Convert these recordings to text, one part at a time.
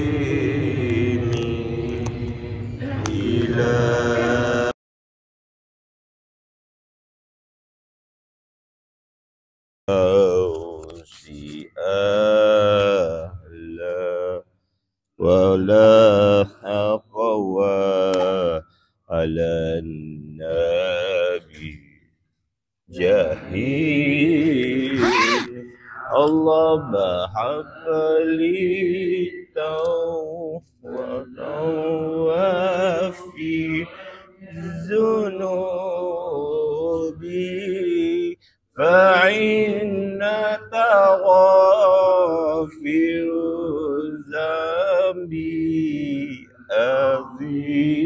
العظيم إلى فوزي أهلا ولا حقوا على النبي جاهي الله محب لي وفي ذنوبي فإن تغافر ذنبي أذيب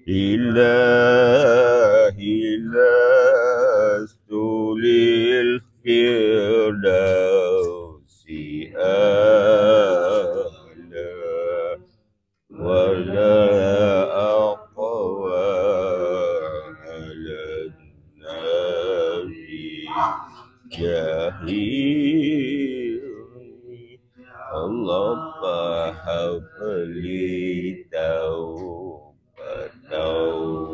إلهي لست للفردوس أهلا ولا أقوى على النبي جاهي الله فهب لي توبة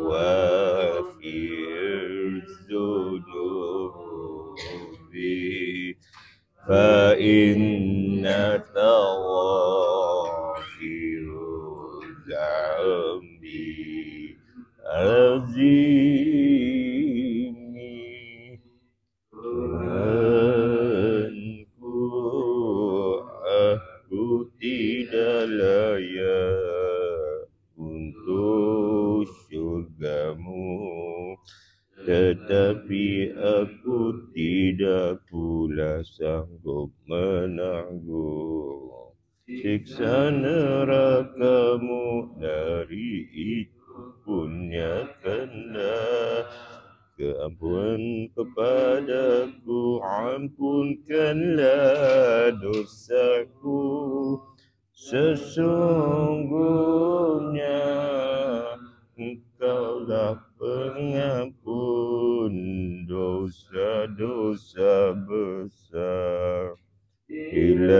وافر ذنوبي فإن تغافر ذنبي عظيم aku tidak layak untuk syurgamu, tetapi aku tidak pula sanggup menanggung siksa nerakamu. Dari itu pun nyatakanlah keampunan kepadaku, ampunkanlah dosaku, sesungguhnya Engkaulah pengampun dosa-dosa besar. Ilahi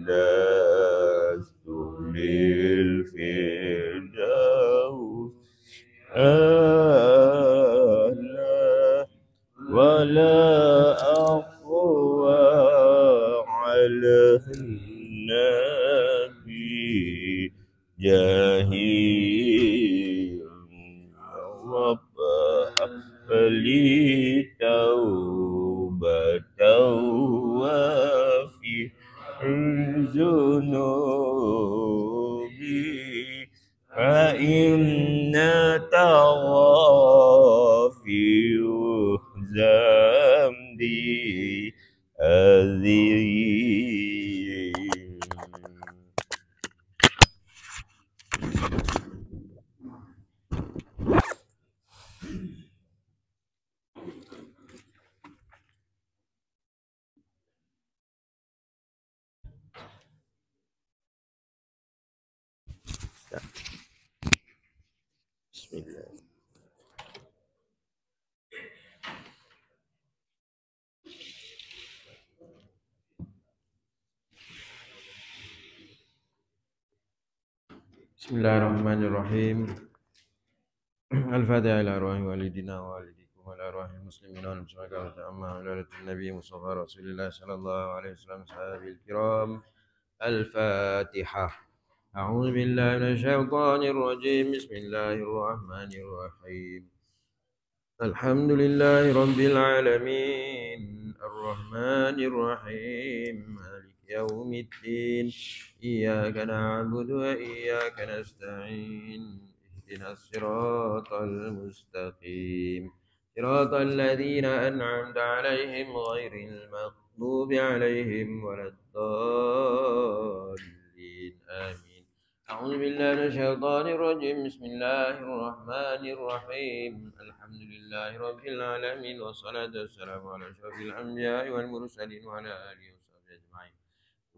lastu lil firdaus أهلا ولا أقوى على النبي جاهي وهب لي توبة وفي ذنوبي فإن تغافر ذنبي أذيب. Bismillah. Bismillahirrahmanirrahim. Al-Fatihah ila arwahi walidina wa walidikum wa ila arwahi muslimin wal muslimat amma ala nabi Mustafa Rasulillah sallallahu alaihi wasallam sahabil kiram. Al-Fatihah. A'udzu billahi minasyaitonir rajim. Bismillahirrahmanirrahim. Alhamdulillahi rabbil alamin. Ar-Rahmanir Rahim. Maliki yaumiddin. Iyyaka na'budu wa iyyaka nasta'in. Ihdinas siratal mustaqim. Siratal ladzina an'amta 'alaihim ghairil maghdubi 'alaihim waladdallin. Amin. أعوذ بالله من الشيطان الرجيم. بسم الله الرحمن الرحيم. الحمد لله رب العالمين والصلاة والسلام على أشرف الأنبياء والمرسلين وعلى آله وصحبه أجمعين.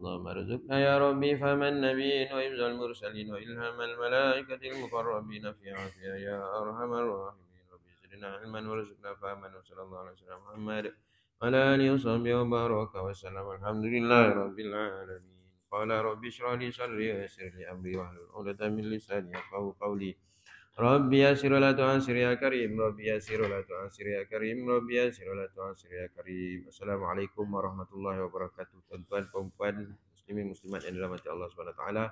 اللهم ارزقنا يا ربي فهم النبيين وحفظ المرسلين وإلهام الملائكة المقربين في عافية يا أرحم الراحمين. رب زدنا علما وارزقنا فهما وصلى الله على سيدنا محمد وعلى آله وصحبه وبارك وسلم الحمد لله رب العالمين. قال رب اشرح لي صدري ويسر لي أمري واحلل عقدة من لساني يفقهوا قولي. ربي يسر ولا تعسر يا كريم ربي يسر ولا تعسر يا كريم ربي يسر ولا تعسر ya karim. Assalamualaikum warahmatullahi wabarakatuh. Tuan-tuan, puan-puan, muslimin muslimat yang dirahmati Allah Subhanahu wa taala.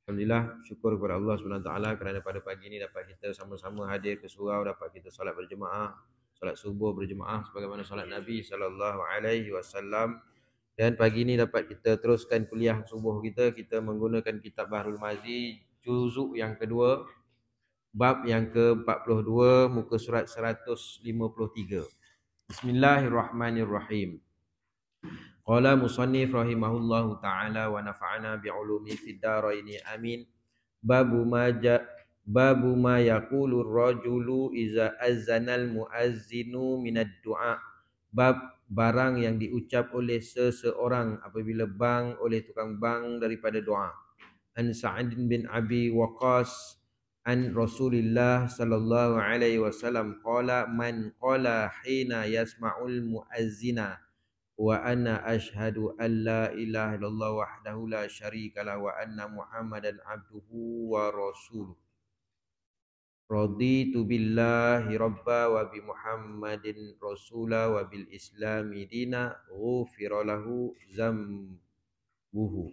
Alhamdulillah, syukur kepada Allah Subhanahu wa taala kerana pada pagi ini dapat kita sama-sama hadir ke surau, dapat kita solat berjemaah, solat subuh berjemaah sebagaimana solat Nabi sallallahu alaihi wasallam. Dan pagi ini dapat kita teruskan kuliah subuh kita menggunakan kitab Bahrul Mazi juzuk yang kedua, bab yang ke-42, muka surat 153. Bismillahirrahmanirrahim. Qala musannif rahimahullahu ta'ala wa nafa'ana bi'ulumi fid dharaini amin. Babu ma yaqulu ar-rajulu iza azzanal muazzinu minad du'a. Bab barang yang diucap oleh seseorang apabila bang oleh tukang bang daripada doa. An Sa'ad bin Abi Waqqas an Rasulillah sallallahu alaihi wasallam qala man qala hina yasma'ul muazzina wa ana ashhadu an la ilaha illallah wahdahu la syarika lah wa anna muhammadan abduhu wa rasuluh raditu billahi rabba wa bi muhammadin rasula wa bil islami dina ghufira lahu zambuhu.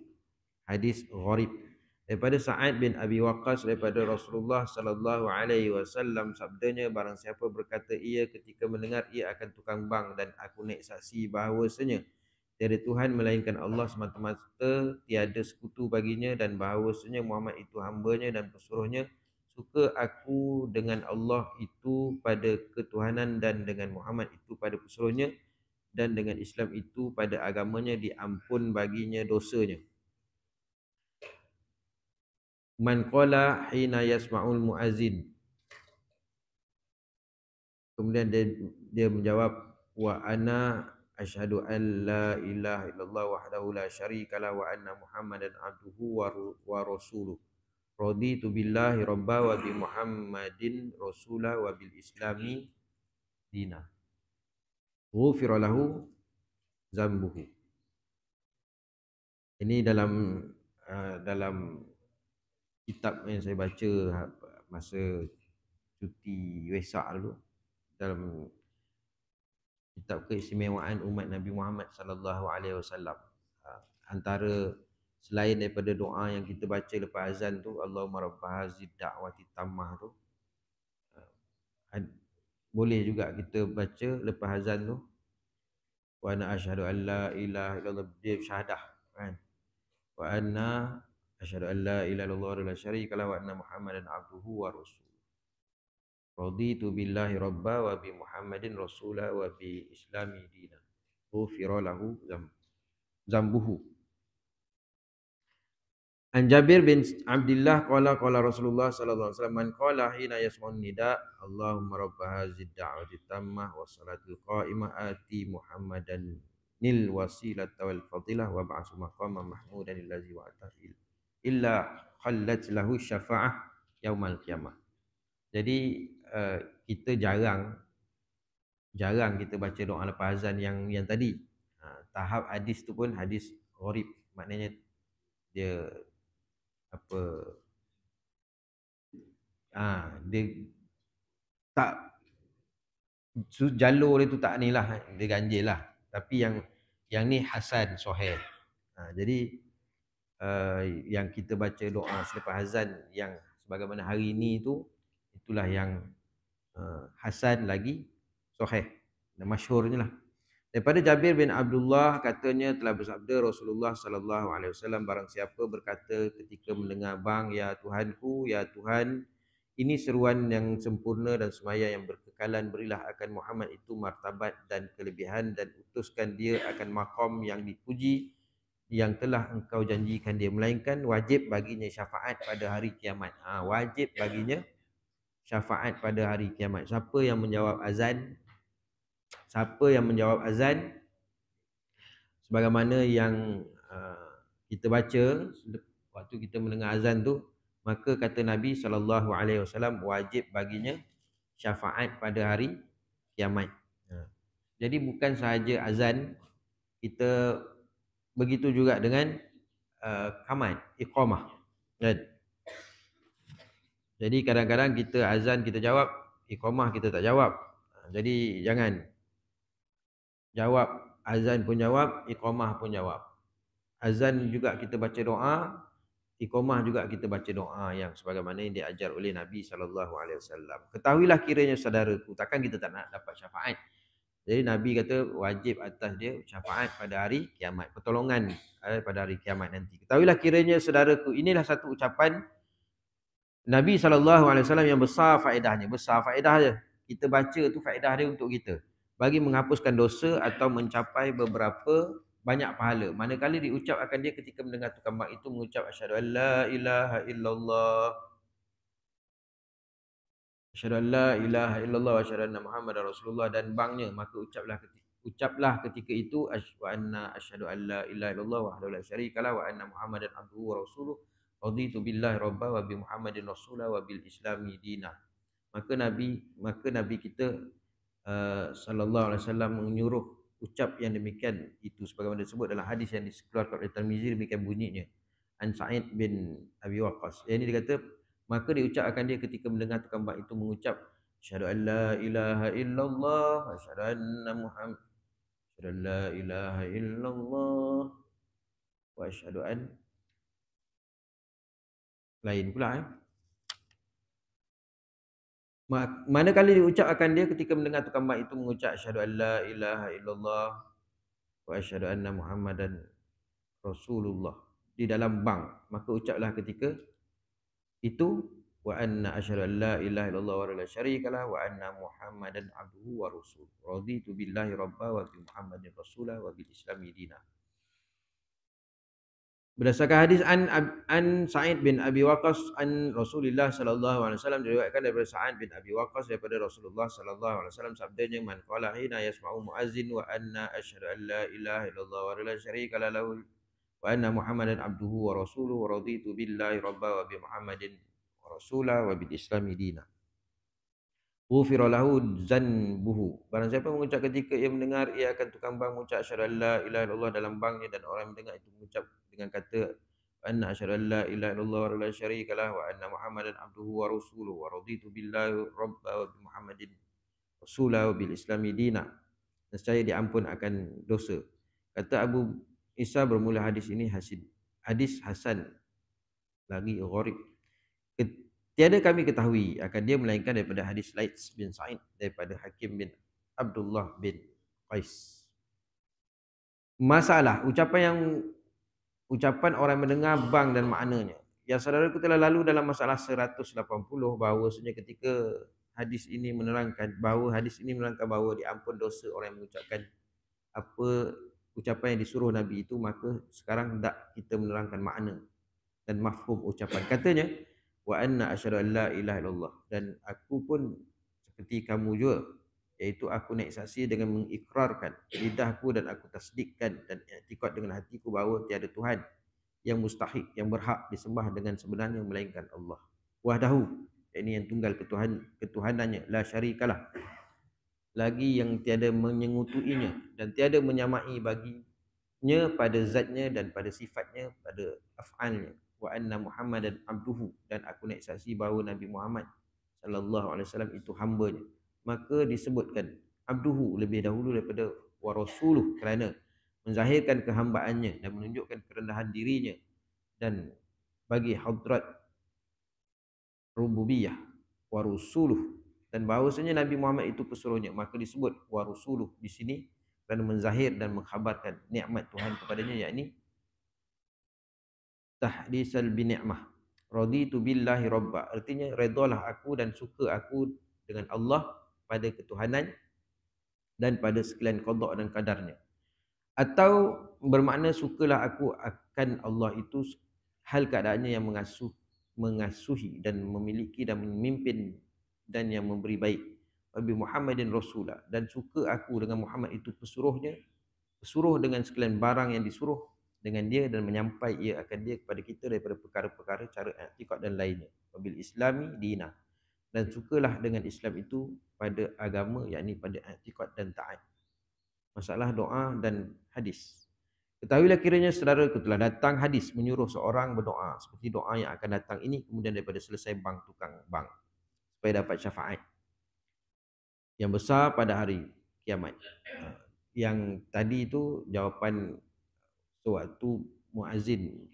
Hadis gharib daripada Sa'ad bin Abi Waqqas daripada Rasulullah sallallahu alaihi wasallam, sabdanya, barang siapa berkata ia ketika mendengar ia akan tukang bang, dan aku naik saksi bahawasanya tiada Tuhan melainkan Allah semata-mata, tiada sekutu baginya, dan bahawasanya Muhammad itu hamba-Nya dan pesuruh-Nya, suka aku dengan Allah itu pada ketuhanan, dan dengan Muhammad itu pada pesuruh-Nya, dan dengan Islam itu pada agamanya, diampun baginya dosanya. Man qala hina yasma'ul muazzin. Kemudian dia menjawab, wa ana asyhadu an la ilaha illallah wahdahu la syarikalah wa anna muhammadan abduhu wa rasuluh. Raditu billahi rabba wa bi muhammadin rasula wa bil islami dina. Ghufira lahu zambuhu. Ini dalam kitab yang saya baca masa cuti Wesak dulu, dalam kitab keistimewaan umat Nabi Muhammad sallallahu alaihi wasallam. Antara selain daripada doa yang kita baca lepas azan tu, Allahumma rabb hazid da'wati tammah tu, boleh juga kita baca lepas azan tu, wa ana asyhadu an la ilaha illallah, dia syahadah kan, wa anna asyhadu an la ilaha illallah wa la syarika lah wa anna muhammadan abduhu wa rasuluh. Raditu billahi rabba wa bi muhammadin rasula wa bi islami dina. Ghufira lahu zambuhu. An Jabir bin Abdullah qala qala Rasulullah sallallahu alaihi wasallam, man qala hina yasma'un nida Allahumma rabb hadzal da'wati tammah was salatul qa'imah ati muhammadan nil wasilata wal fadilah wa ba'su maqama mahmudan allazi wa'atahu illa khallat lahu syafa'ah yaumal qiyamah. Jadi kita jarang kita baca doa lepas azan yang tadi. Tahap hadis tu pun hadis gharib, maknanya dia dia tak, jalur dia tu tak ni lah, dia ganjil lah, tapi yang ni hasan sahih. Jadi yang kita baca doa selepas azan yang sebagaimana hari ini tu, itulah yang hasan lagi sahih dan masyhurnya lah. Daripada Jabir bin Abdullah katanya telah bersabda Rasulullah sallallahu alaihi wasallam, barang siapa berkata ketika mendengar bang, ya Tuhanku, ya Tuhan, ini seruan yang sempurna dan semaya yang berkekalan, berilah akan Muhammad itu martabat dan kelebihan, dan utuskan dia akan maqam yang dipuji yang telah engkau janjikan dia, melainkan wajib baginya syafaat pada hari kiamat. Wajib baginya syafaat pada hari kiamat. Siapa yang menjawab azan? Siapa yang menjawab azan sebagaimana yang kita baca waktu kita mendengar azan tu, maka kata Nabi sallallahu alaihi wasallam, wajib baginya syafaat pada hari kiamat. Jadi bukan sahaja azan, kita begitu juga dengan qamat, iqamah. Kan? Jadi kadang-kadang kita azan kita jawab, iqamah kita tak jawab. Jadi jangan jawab, azan pun jawab, iqamah pun jawab. Azan juga kita baca doa, iqamah juga kita baca doa yang sebagaimana yang diajar oleh Nabi SAW. Ketahuilah kiranya saudaraku, takkan kita tak nak dapat syafaat. Jadi Nabi kata wajib atas dia syafaat pada hari kiamat, pertolongan pada hari kiamat nanti. Ketahuilah kiranya saudaraku, inilah satu ucapan Nabi SAW yang besar faedahnya, besar faedah dia. Kita baca tu faedah dia untuk kita, bagi menghapuskan dosa atau mencapai beberapa banyak pahala. Manakala diucap akan dia ketika mendengar tukang bang itu mengucap asyhadu an la ilaha illallah, asyhadu an la ilaha illallah wa asyhadu anna Muhammadar Rasulullah, dan bangnya, maka ucaplah ketika itu asyhadu an la ilaha illallah wahdahu la syarikalah wa anna Muhammadan abduhu wa rasuluh raditu billahi rabba wa bi Muhammadin rasula wa bil islami dina. Maka Nabi kita sallallahu alaihi wasallam menyuruh ucap yang demikian itu sebagaimana disebut dalam hadis yang dikeluarkan oleh Tirmizi, demikian bunyinya. An Sa'id bin Abi Waqqas. Yang ini dia kata, maka diucapkan dia ketika mendengar tukang bak itu mengucap asyhadu an la ilaha illallah wa asyhadu anna Muhammad, asyhadu an la ilaha illallah wa asyhadu an, lain pula manakala diucapkan dia ketika mendengar tukang bak itu mengucap asyhadu an la ilaha illallah wa asyhadu anna Muhammadan Rasulullah di dalam bank, maka ucaplah ketika itu wa anna asyhadu an la ilaha illallah wa la syarikalah wa anna Muhammadan abduhu wa rasuluh raditu billahi rabba wa bi Muhammadin rasulah wa bil islami dina. Berdasarkan hadis an Sa'id bin Abi Waqqas an Rasulullah sallallahu alaihi wasallam, diriwayatkan daripada Sa'id bin Abi Waqqas daripada Rasulullah sallallahu alaihi wasallam, sabdanya, man qala hina yasma'u muazzin wa anna asyhadu an la ilaha illallah wa la syarika lahu wa anna Muhammadan abduhu wa rasuluhu raditu billahi rabba wa bi Muhammadin rasulah wa bil islami dina. Ghufira lahu zanbuhu. Barang siapa mengucap ketika ia mendengar, ia akan tukang bang mengucap asyhadu an la ilaha illallah dalam banknya, dan orang yang mendengar itu mengucap dengan kata anna asyhadu an la ilaha illallah wa la syarikalah wa anna Muhammadan abduhu wa rasuluhu wa raditu billahi rabba wa bi Muhammadin rasulah wa bil islami dina. Nescaya diampun akan dosa. Kata Abu Isa, bermula hadis ini hadis hasan lagi gharib. Tiada kami ketahui akan dia melainkan daripada hadis Laits bin Sa'id daripada Hakim bin Abdullah bin Qais. Masalah ucapan orang mendengar bang dan maknanya. Ya saudaraku, telah lalu dalam masalah 180 bahawasanya ketika hadis ini menerangkan bahawa diampun dosa orang yang mengucapkan apa ucapan yang disuruh Nabi itu, maka sekarang hendak kita menerangkan makna dan mafhum ucapan. Katanya, wa anna asyhadu an la ilaha illallah, dan aku pun seperti kamu juga, iaitu aku naik saksi dengan mengikrarkan lidahku dan aku tasdikkan dan i'tikad dengan hatiku bahawa tiada Tuhan yang mustahik, yang berhak disembah dengan sebenarnya melainkan Allah wahdahu, ini yang tunggal ketuhanannya, la syarikalah, lagi yang tiada menyengutuinya dan tiada menyamai baginya pada zatnya dan pada sifatnya, pada af'alnya. Wa anna Muhammadan abduhu, dan aku naik saksi bahawa Nabi Muhammad sallallahu alaihi wasallam itu hamba-Nya. Maka disebutkan abduhu lebih dahulu daripada wa rasuluh, kerana menzahirkan kehambaannya dan menunjukkan kerendahan dirinya dan bagi hadrat rububiyah wa rasuluh, dan bahawasanya Nabi Muhammad itu pesuruhnya, maka disebut wa rasuluh di sini kerana menzahir dan mengkhabarkan nikmat Tuhan kepadanya, yakni tahdisal bi ni'mah. Raditu billahi rabba, artinya redalah aku dan suka aku dengan Allah pada ketuhanan dan pada sekalian qada dan kadarnya. Atau bermakna sukalah aku akan Allah itu hal keadaannya yang mengasuhi dan memiliki dan memimpin dan yang memberi baik. Nabi Muhammadin Rasulah, dan suka aku dengan Muhammad itu pesuruh dengan sekalian barang yang disuruh dengan dia dan menyampai ia akan dia kepada kita daripada perkara-perkara cara i'tikad dan lainnya. Wabil islami dina, dan sukalah dengan Islam itu pada agama, yakni pada i'tiqad dan taat. Masalah doa dan hadis. Ketahuilah kiranya saudaraku telah datang hadis menyuruh seorang berdoa seperti doa yang akan datang ini, kemudian daripada selesai bang tukang bang, supaya dapat syafaat yang besar pada hari kiamat. Yang tadi itu jawapan sewaktu muazzin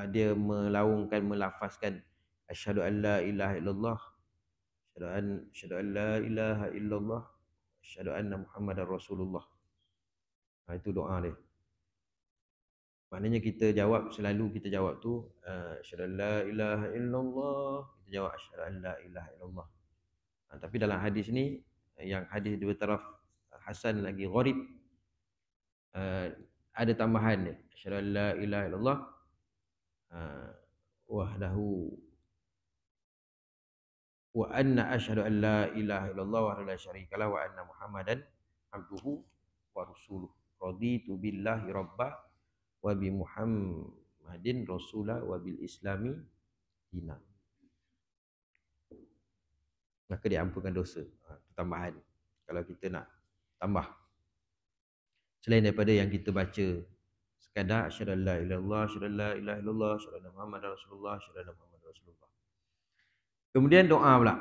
dia melafazkan asyhadu an la ilaha illallah, asyhadu an la ilaha illallah, asyhadu anna muhammadar rasulullah. Itu doa dia. Maknanya kita jawab, selalu kita jawab tu asyhadu an la ilaha illallah, kita jawab asyhadu an la ilaha illallah. Tapi dalam hadis ni, yang hadis di taraf hasan lagi gharib, ada tambahan dia, asyhadu an la ilaha illallah wahdahu wa anna asyhadu an la ilaha illallah wahdahu la syarikalah wa anna muhammadan abduhu wa rasuluh, raditu billahi rabba wa bi muhammadin rasulah wa bil islami dina. Maka diampunkan dosa. Tambahan kalau kita nak tambah, selain daripada yang kita baca sekadar asyhadu an la ilaha illallah, asyhadu an la ilaha illallah, asyhadu anna muhammadar rasulullah, asyhadu anna muhammadar rasulullah. Kemudian doa pula.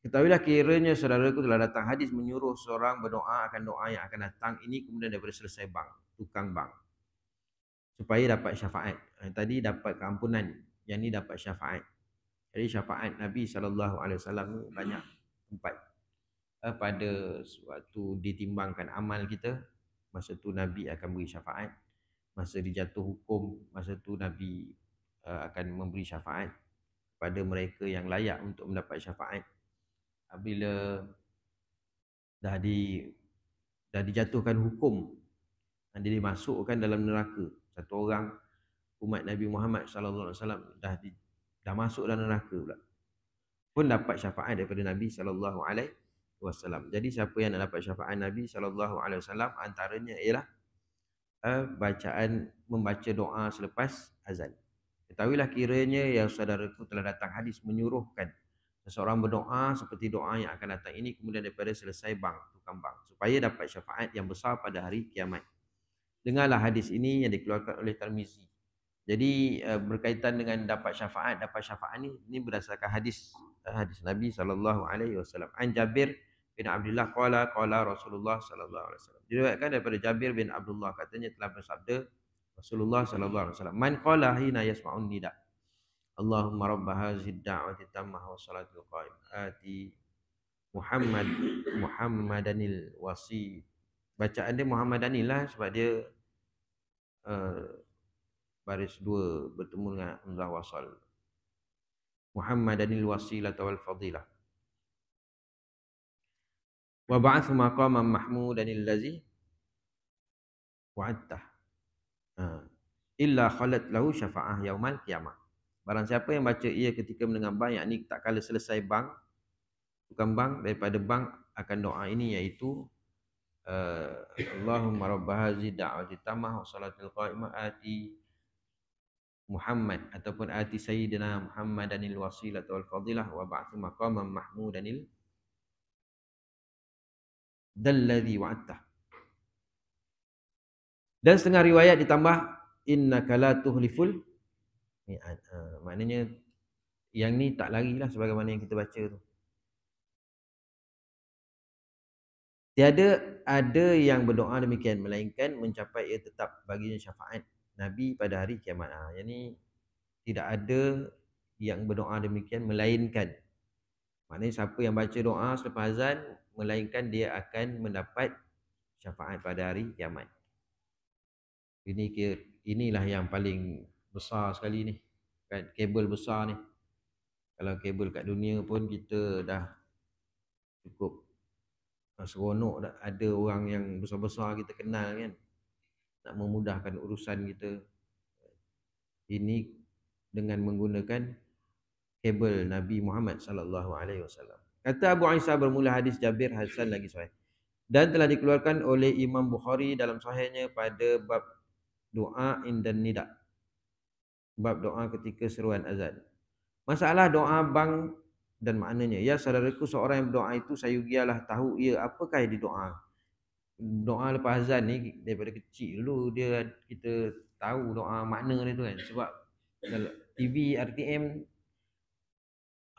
Ketahuilah kiranya saudaraku telah datang hadis menyuruh seorang berdoa akan doa yang akan datang ini, kemudian daripada selesai bang, tukang bang, supaya dapat syafaat. Tadi dapat keampunan, yang ni dapat syafaat. Jadi syafaat Nabi SAW ni banyak tempat. Pada waktu ditimbangkan amal kita, masa tu Nabi akan beri syafaat. Masa dijatuh hukum, masa tu Nabi akan memberi syafaat pada mereka yang layak untuk mendapat syafaat. Bila dah dijatuhkan hukum, dia dimasukkan dalam neraka. Satu orang umat Nabi Muhammad SAW dah masuk dalam neraka pula, pun dapat syafaat daripada Nabi SAW. Jadi siapa yang nak dapat syafaat Nabi SAW, antaranya ialah membaca doa selepas azan. Ketahuilah kiranya ya saudaraku telah datang hadis menyuruhkan seseorang berdoa seperti doa yang akan datang ini, kemudian daripada selesai bang, tukang bang, supaya dapat syafaat yang besar pada hari kiamat. Dengarlah hadis ini yang dikeluarkan oleh Tirmizi. Jadi berkaitan dengan dapat syafaat ni berdasarkan hadis Nabi SAW. An Jabir bin Abdullah qala Rasulullah SAW. Diriwayatkan daripada Jabir bin Abdullah, katanya telah bersabda Rasulullah SAW, man qala hina yasma'un nida, Allahumma rabba hazihi da'wati tammah wa salatul qaim ati Muhammadanil wasi. Bacaan dia Muhammadanil lah, sebab dia baris dua bertemu dengan hamzah wasal. Muhammadanil wasilah wal fadilah wa ba'athu maqaman mahmudanil ladzi wa'adtah illa khalat lahu syafa'ah yaumal qiyamah. Barang siapa yang baca ia ketika mendengar bang, yakni tak kala selesai bang, tukang bang, daripada bang akan doa ini, iaitu Allahumma rabba hazihi da'wati tammah wa salatul qa'imah ati Muhammad, ataupun ati sayyidina Muhammadanil wasilah wal fadilah wa ba'athu maqaman mahmudanil dalladzi wa'adtah. Dan setengah riwayat ditambah innaka la tuhliful mi'ad. Maknanya yang ni tak larilah sebagaimana yang kita baca tu. Tiada ada yang berdoa demikian melainkan mencapai ia tetap baginya syafaat Nabi pada hari kiamat. Yang ni tidak ada yang berdoa demikian melainkan, maknanya siapa yang baca doa selepas azan, melainkan dia akan mendapat syafaat pada hari kiamat. Inilah yang paling besar sekali ni, kan, kabel besar ni. Kalau kabel kat dunia pun kita dah cukup seronok dah ada orang yang besar-besar kita kenal, kan, nak memudahkan urusan kita. Ini dengan menggunakan kabel Nabi Muhammad SAW. Kata Abu Isa, bermula hadis Jabir hasan lagi sahih, dan telah dikeluarkan oleh Imam Bukhari dalam sahihnya pada bab doa indan nida, bab doa ketika seruan azan. Masalah doa bang Dan maknanya, ya saudaraku, seorang yang berdoa itu sayugialah tahu ia apakah yang didoa. Doa lepas azan ni daripada kecil dulu kita tahu doa makna dia tu kan. Sebab dalam TV RTM,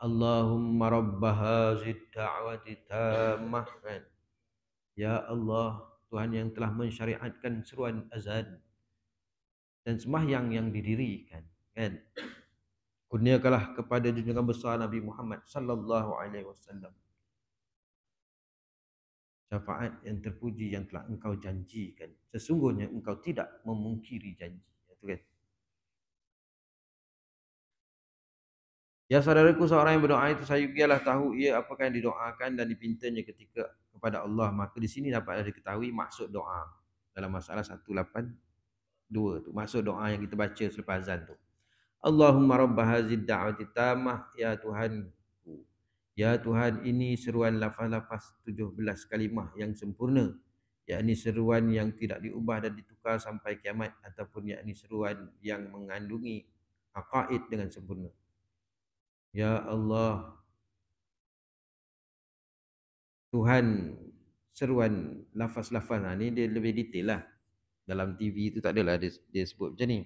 Allahumma rabba hazid da'wati tammah kan. Ya Allah, Tuhan yang telah mensyariatkan seruan azan dan sembahyang yang didirikan kan. Kurniakanlah kepada junjungan besar Nabi Muhammad sallallahu alaihi wasallam syafaat yang terpuji yang telah engkau janjikan. Sesungguhnya engkau tidak memungkiri janji. Itu kan. Ya saudaraku, seorang yang berdoa itu sayugialah tahu ia apakah yang didoakan dan dipintanya ketika kepada Allah. Maka di sini dapat diketahui maksud doa dalam masalah 182 tu. Maksud doa yang kita baca selepas azan tu. Allahumma rabba hazid da'wati tamah, ya Tuhanku. Ya Tuhan, ini seruan lafaz-lafaz 17 kalimah yang sempurna, yakni seruan yang tidak diubah dan ditukar sampai kiamat, ataupun yakni seruan yang mengandungi aqaid dengan sempurna. Ya Allah, Tuhan, seruan lafaz-lafaz ni dia lebih detail lah. Dalam TV tu tak adalah dia sebut macam ni.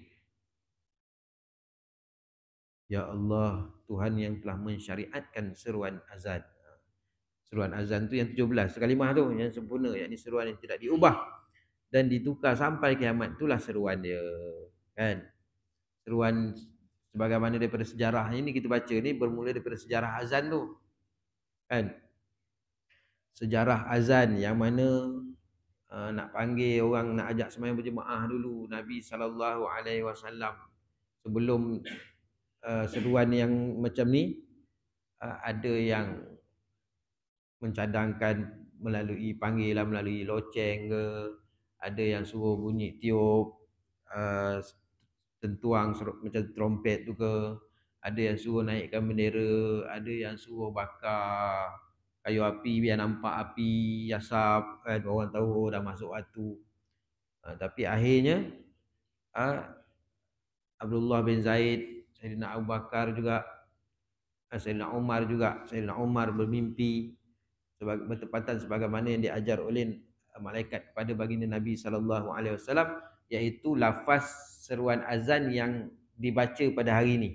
Ya Allah, Tuhan yang telah mensyariatkan seruan azan. Seruan azan tu yang 17 kalimah tu yang sempurna, yakni seruan yang tidak diubah dan ditukar sampai kiamat. Itulah seruan dia kan. Seruan sebagaimana daripada sejarah ini kita baca ni bermula daripada sejarah azan tu kan. Sejarah azan yang mana nak panggil orang, nak ajak sembahyang berjemaah dulu Nabi SAW sebelum seruan yang macam ni ada yang mencadangkan melalui panggilan, melalui loceng ke, ada yang suruh bunyi tiup tentuang macam trompet tu ke, ada yang suruh naikkan bendera, ada yang suruh bakar kayu api biar nampak api asap kan, orang tahu dah masuk waktu. Tapi akhirnya Abdullah bin Zaid, Sayyidina Abu Bakar juga, Sayyidina Umar juga, Sayyidina Umar bermimpi bertepatan sebagaimana yang diajar oleh malaikat kepada baginda Nabi SAW, iaitu lafaz seruan azan yang dibaca pada hari ini.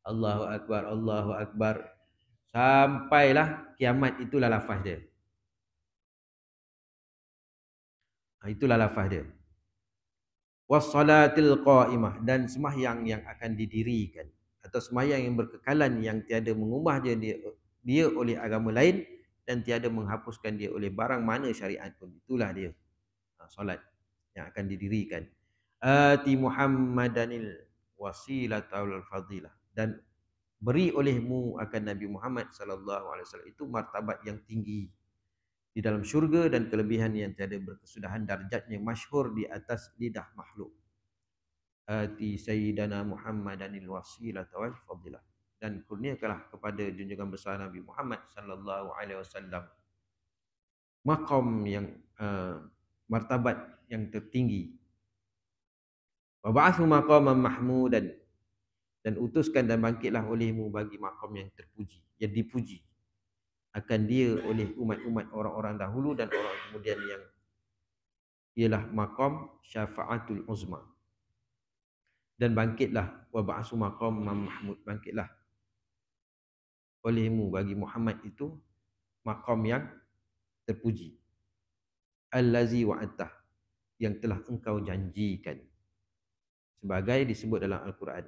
Allahu Akbar, Allahu Akbar, sampailah kiamat. Itulah lafaz dia. Itulah lafaz dia. Wassalatil qa'imah, dan sembahyang yang akan didirikan atau sembahyang yang berkekalan, yang tiada mengubah dia oleh agama lain dan tiada menghapuskan dia oleh barang mana syariat pun. Itulah dia solat yang akan didirikan. Ati Muhammadanil wasilata wal fadilah, dan beri olehmu akan Nabi Muhammad sallallahu alaihi wasallam itu martabat yang tinggi di dalam syurga dan kelebihan yang tiada berkesudahan, darjatnya masyhur di atas lidah makhluk. Ati sayyidana Muhammadanil wasilata wal fadilah, dan kurniakanlah kepada junjungan besar Nabi Muhammad sallallahu alaihi wasallam maqam yang martabat yang tertinggi. Wa ba'athu maqaman mahmudan, dan utuskan dan bangkitlah olehmu bagi maqam yang terpuji, yang dipuji akan dia oleh umat-umat orang-orang dahulu dan orang kemudian, yang ialah maqam syafa'atul uzma. Dan bangkitlah, wa ba'athu maqaman mahmud, bangkitlah olehmu bagi Muhammad itu maqam yang terpuji, allazi wa'attah, yang telah engkau janjikan, sebagai disebut dalam Al-Quran.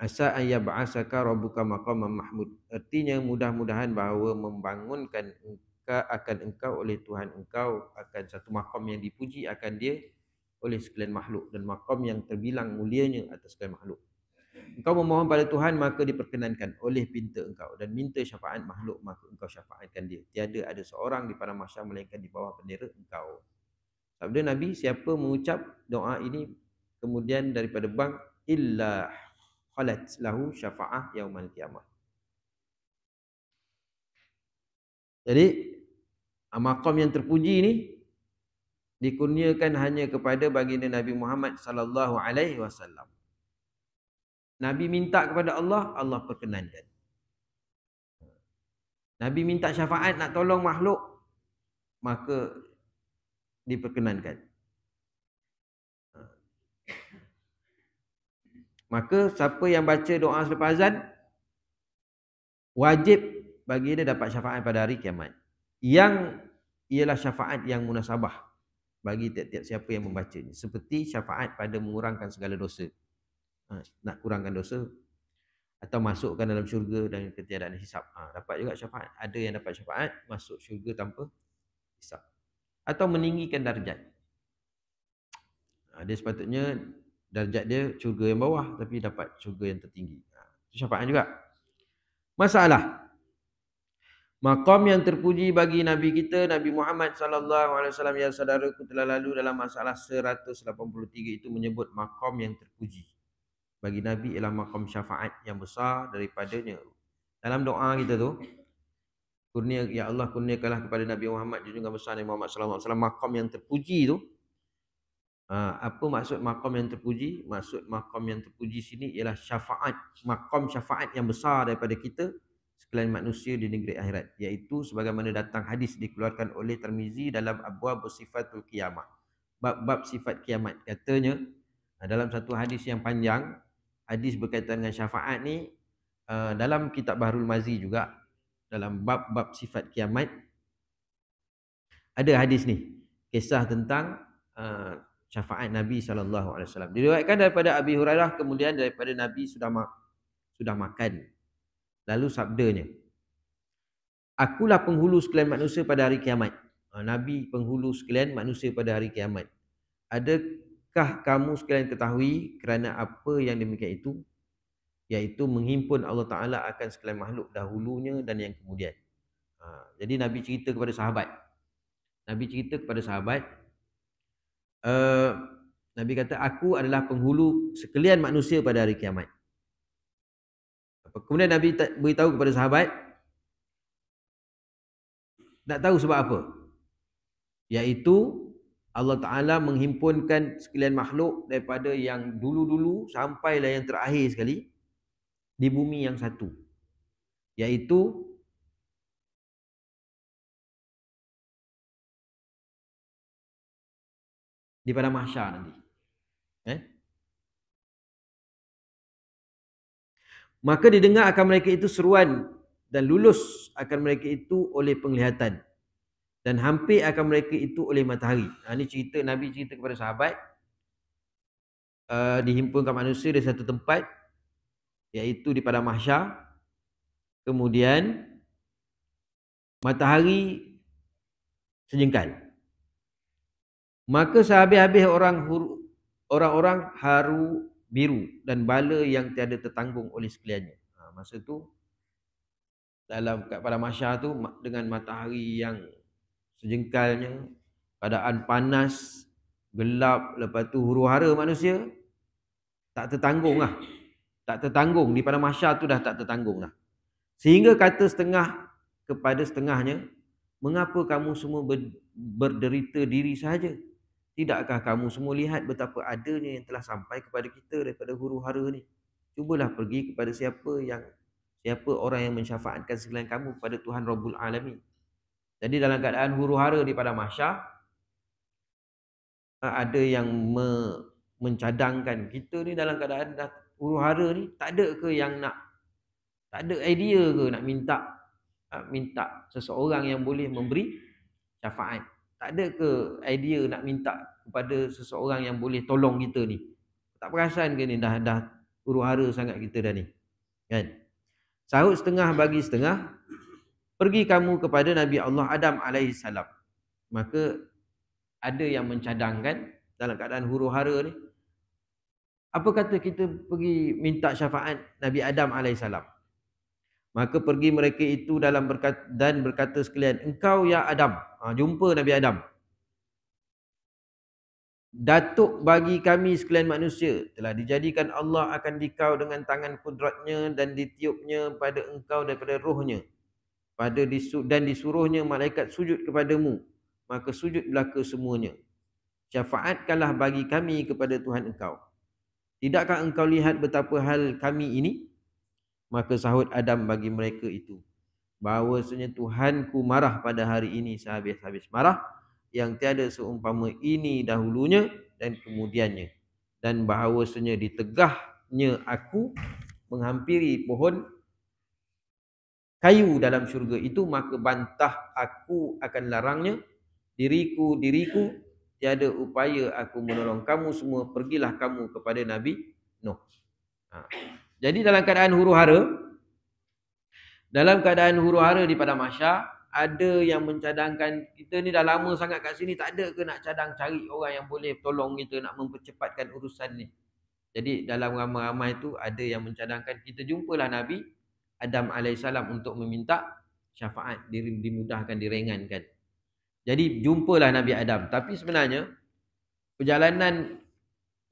Asa an yab'asaka rabbuka maqaman mahmud, artinya mudah-mudahan bahawa membangunkan engkau oleh Tuhan engkau akan satu maqam yang dipuji akan dia oleh sekalian makhluk, dan maqam yang terbilang mulianya atas sekalian makhluk. Engkau memohon pada Tuhan, maka diperkenankan oleh pinta engkau, dan minta syafaat makhluk, maka engkau syafaatkan dia. Tiada ada seorang di padang mahsyar melainkan di bawah bendera engkau. Sabda Nabi, siapa mengucap doa ini kemudian daripada bang, illa khalat lahu syafa'ah yaumal qiyamah. Jadi maqam yang terpuji ini dikurniakan hanya kepada baginda Nabi Muhammad sallallahu alaihi wasallam. Nabi minta kepada Allah, Allah perkenankan. Nabi minta syafaat nak tolong makhluk, maka diperkenankan. Maka siapa yang baca doa selepas azan, wajib bagi dia dapat syafaat pada hari kiamat. Yang ialah syafaat yang munasabah bagi tiap-tiap siapa yang membacanya. Seperti syafaat pada mengurangkan segala dosa. Nak kurangkan dosa atau masukkan dalam syurga dan ketiadaan hisap. Dapat juga syafaat. Ada yang dapat syafaat masuk syurga tanpa hisap. Atau meninggikan darjat. Dia sepatutnya darjat dia syurga yang bawah tapi dapat syurga yang tertinggi. Itu syafaat juga. Masalah. Maqam yang terpuji bagi Nabi kita Nabi Muhammad sallallahu alaihi wasallam yang saudaraku telah lalu dalam masalah 183 itu menyebut maqam yang terpuji bagi Nabi ialah maqam syafaat yang besar daripadanya. Dalam doa kita tu, kurnia ya Allah kurniakanlah kepada Nabi Muhammad junjungan besar Nabi Muhammad sallallahu alaihi wasallam maqam yang terpuji tu. Apa maksud maqam yang terpuji? Maksud maqam yang terpuji sini ialah syafaat, maqam syafaat yang besar daripada kita sekalian manusia di negeri akhirat, iaitu sebagaimana datang hadis dikeluarkan oleh Tirmizi dalam abwab sifatul qiyamah, bab-bab sifat kiamat. Katanya dalam satu hadis yang panjang, hadis berkaitan dengan syafaat ni dalam kitab Bahrul Mazi juga, dalam bab-bab sifat kiamat ada hadis ni, kisah tentang syafaat Nabi SAW. Diriwayatkan daripada Abi Hurairah, kemudian daripada Nabi sudah makan. Lalu sabdanya, akulah penghulu sekalian manusia pada hari kiamat. Nabi penghulu sekalian manusia pada hari kiamat. Adakah kamu sekalian ketahui kerana apa yang demikian itu? Iaitu menghimpun Allah Ta'ala akan sekalian makhluk dahulunya dan yang kemudian. Jadi Nabi cerita kepada sahabat. Nabi kata, aku adalah penghulu sekalian manusia pada hari kiamat. Kemudian Nabi beritahu kepada sahabat, nak tahu sebab apa? Iaitu Allah Ta'ala menghimpunkan sekalian makhluk daripada yang dulu-dulu sampailah yang terakhir sekali di bumi yang satu, iaitu di padang mahsyar nanti. Maka didengar akan mereka itu seruan dan lulus akan mereka itu oleh penglihatan dan hampir akan mereka itu oleh matahari. Ini cerita Nabi cerita kepada sahabat, dihimpunkan manusia di satu tempat, iaitu di padang mahsyar. Kemudian matahari sejengkal. Maka sehabis-habis orang-orang haru biru dan bala yang tiada tertanggung oleh sekaliannya. Masa tu dalam pada mahsyar tu dengan matahari yang sejengkalnya, keadaan panas, gelap, lepas tu huru-hara manusia tak tertanggung lah. Tak tertanggung di pada mahsyar tu dah tak tertanggung lah. Sehingga kata setengah kepada setengahnya, mengapa kamu semua berderita diri sahaja? Tidakkah kamu semua lihat betapa adanya yang telah sampai kepada kita daripada huru-hara ni? Cubalah pergi kepada siapa orang yang mensyafaatkan sekalian kamu kepada Tuhan Rabbul Alamin. Jadi dalam keadaan huru-hara di padang mahsyar, ada yang mencadangkan kita ni dalam keadaan dah huru-hara ni, tak ada idea ke nak minta seseorang yang boleh memberi syafaat? Tak ada ke idea nak minta kepada seseorang yang boleh tolong kita ni? Tak perasan ke ni dah huru-hara sangat kita dah ni, kan? Sahut setengah bagi setengah, pergi kamu kepada Nabi Allah Adam alaihissalam. Maka ada yang mencadangkan dalam keadaan huru-hara ni, apa kata kita pergi minta syafaat Nabi Adam alaihissalam? Maka pergi mereka itu berkata sekalian, engkau ya Adam, jumpa Nabi Adam, datuk bagi kami sekalian manusia telah dijadikan Allah akan dikau dengan tangan kudratnya dan ditiupnya pada engkau daripada rohnya, dan disuruhnya malaikat sujud kepadamu, maka sujudlah kesemuanya. Syafaatkanlah bagi kami kepada Tuhan engkau. Tidakkah engkau lihat betapa hal kami ini? Maka sahut Adam bagi mereka itu, bahawasanya Tuhanku marah pada hari ini sehabis-habis marah, yang tiada seumpama ini dahulunya dan kemudiannya. Dan bahawasanya ditegahnya aku menghampiri pohon kayu dalam syurga itu, maka bantah aku akan larangnya. Diriku, diriku, tiada upaya aku menolong kamu semua, pergilah kamu kepada Nabi Nuh. Jadi dalam keadaan huru-hara di padang mahsyar, ada yang mencadangkan, kita ni dah lama sangat kat sini, tak ada ke nak cadang cari orang yang boleh tolong kita nak mempercepatkan urusan ni. Jadi dalam ramai-ramai tu ada yang mencadangkan, kita jumpalah Nabi Adam AS untuk meminta syafaat, dimudahkan, diringankan. Jadi jumpalah Nabi Adam. Tapi sebenarnya perjalanan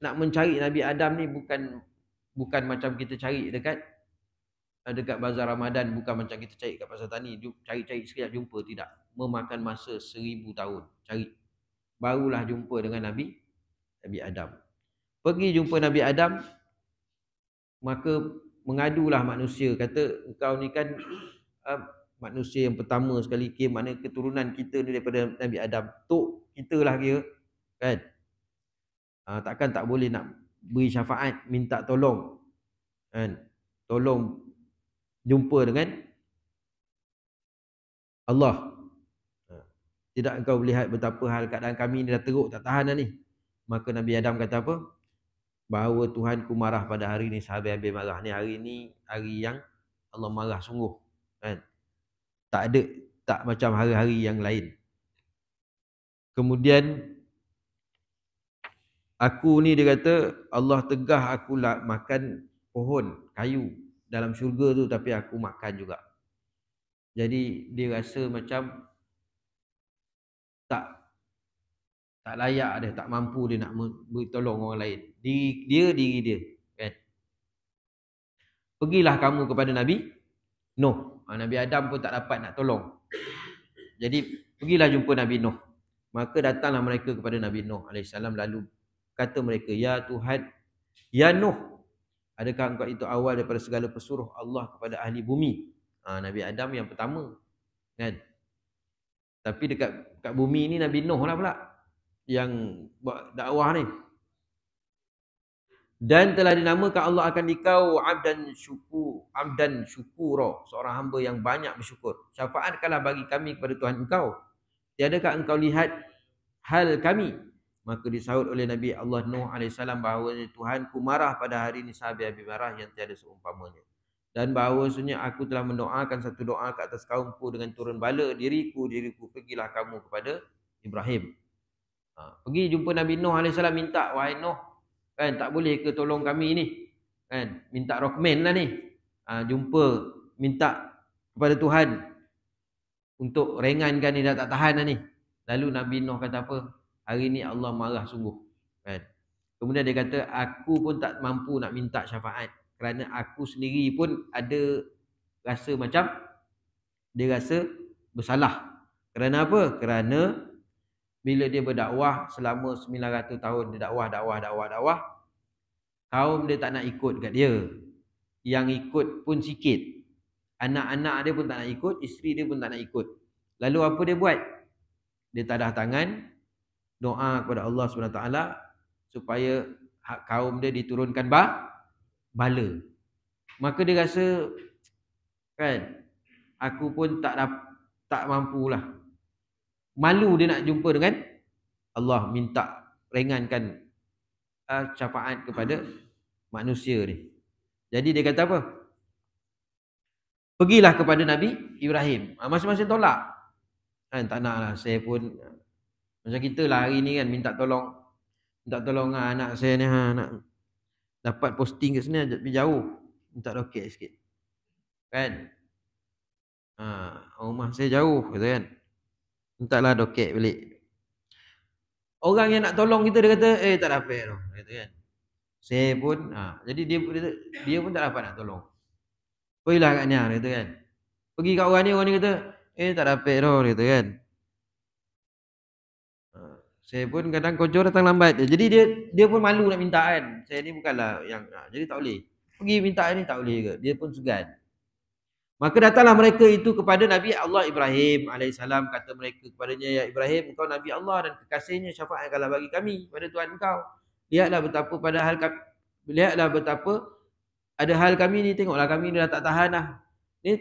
nak mencari Nabi Adam ni bukan macam kita cari dekat bazar Ramadan, bukan macam kita cari kat pasar tani, cari-cari sekejap jumpa, tidak. Memakan masa 1000 tahun cari, barulah jumpa dengan Nabi Adam. Pergi jumpa Nabi Adam, maka mengadulah manusia, kata engkau ni kan manusia yang pertama sekali, mana keturunan kita ni daripada Nabi Adam, tok kita lah kira kan. Takkan tak boleh nak beri syafaat, minta tolong kan, tolong jumpa dengan Allah. Tidak engkau lihat betapa hal keadaan kami ni dah teruk, tak tahan dah ni. Maka Nabi Adam kata apa? Bahawa Tuhanku marah pada hari ni sehabis-habis marah ni. Hari ni hari yang Allah marah sungguh kan. Tak macam hari-hari yang lain. Kemudian aku ni, dia kata Allah tegah aku lah makan pohon kayu dalam syurga tu, tapi aku makan juga. Jadi dia rasa macam tak layak dia, tak mampu dia nak bertolong orang lain. Diri dia kan. Pergilah kamu kepada Nabi Nuh. Nabi Adam pun tak dapat nak tolong. Jadi pergilah jumpa Nabi Nuh. Maka datanglah mereka kepada Nabi Nuh AS. Lalu kata mereka, ya Tuhan, ya Nuh, adakah engkau itu awal daripada segala pesuruh Allah kepada ahli bumi? Nabi Adam yang pertama kan. Tapi dekat bumi ni Nabi Nuh lah pula yang buat dakwah ni. Dan telah dinamakan Allah akan dikau abdan syukura, seorang hamba yang banyak bersyukur. Syafaatkanlah bagi kami kepada Tuhan engkau. Tiadakah engkau lihat hal kami? Maka disahut oleh Nabi Allah Nuh AS bahawa Tuhanku marah pada hari ini sehabis-habis marah yang tiada seumpamanya. Dan bahawasanya aku telah mendoakan satu doa ke atas kaumku dengan turun bala, diriku, pergilah kamu kepada Ibrahim. Pergi jumpa Nabi Nuh AS, minta, wahai Nuh, kan, tak boleh ke tolong kami ni kan, minta recommend lah ni, jumpa, minta kepada Tuhan untuk ringankan ni, dah tak tahan lah ni. Lalu Nabi Nuh kata apa? Hari ni Allah marah sungguh kan. Kemudian dia kata, aku pun tak mampu nak minta syafaat, kerana aku sendiri pun ada rasa macam, dia rasa bersalah. Kerana apa? Kerana bila dia berdakwah selama 900 tahun, dia dakwah, kaum dia tak nak ikut kat dia. Yang ikut pun sikit. Anak-anak dia pun tak nak ikut, isteri dia pun tak nak ikut. Lalu apa dia buat? Dia tadah tangan, doa kepada Allah SWT supaya kaum dia diturunkan bala. Maka dia rasa kan, aku pun tak mampulah. Malu dia nak jumpa dengan Allah, minta ringankan syafaat kepada manusia ni. Jadi dia kata apa? Pergilah kepada Nabi Ibrahim. Masing-masing tolak kan, tak nak lah. Saya pun macam kita lah hari ni kan, minta tolong anak saya ni, nak dapat posting kat sini tapi jauh, minta roket sikit kan. Rumah saya jauh kata kan, mintalah doket balik. Orang yang nak tolong kita, dia kata tak dapat tu kata kan. Saya pun jadi dia pun tak dapat nak tolong. Pergilah kat ni kata kan. Pergi kat orang ni kata tak dapat tu kata kan. Saya pun kadang kocor datang lambat. Jadi dia pun malu nak minta kan. Saya ni bukanlah yang jadi tak boleh. Pergi minta ni tak boleh ke. Dia pun segan. Maka datanglah mereka itu kepada Nabi Allah Ibrahim alaihissalam, kata mereka kepadanya, ya Ibrahim, engkau Nabi Allah dan kekasihnya, syafaatkanlah bagi kami pada Tuhan engkau. Lihatlah betapa ada hal kami ni, tengoklah kami ni dah tak tahan dah. Ni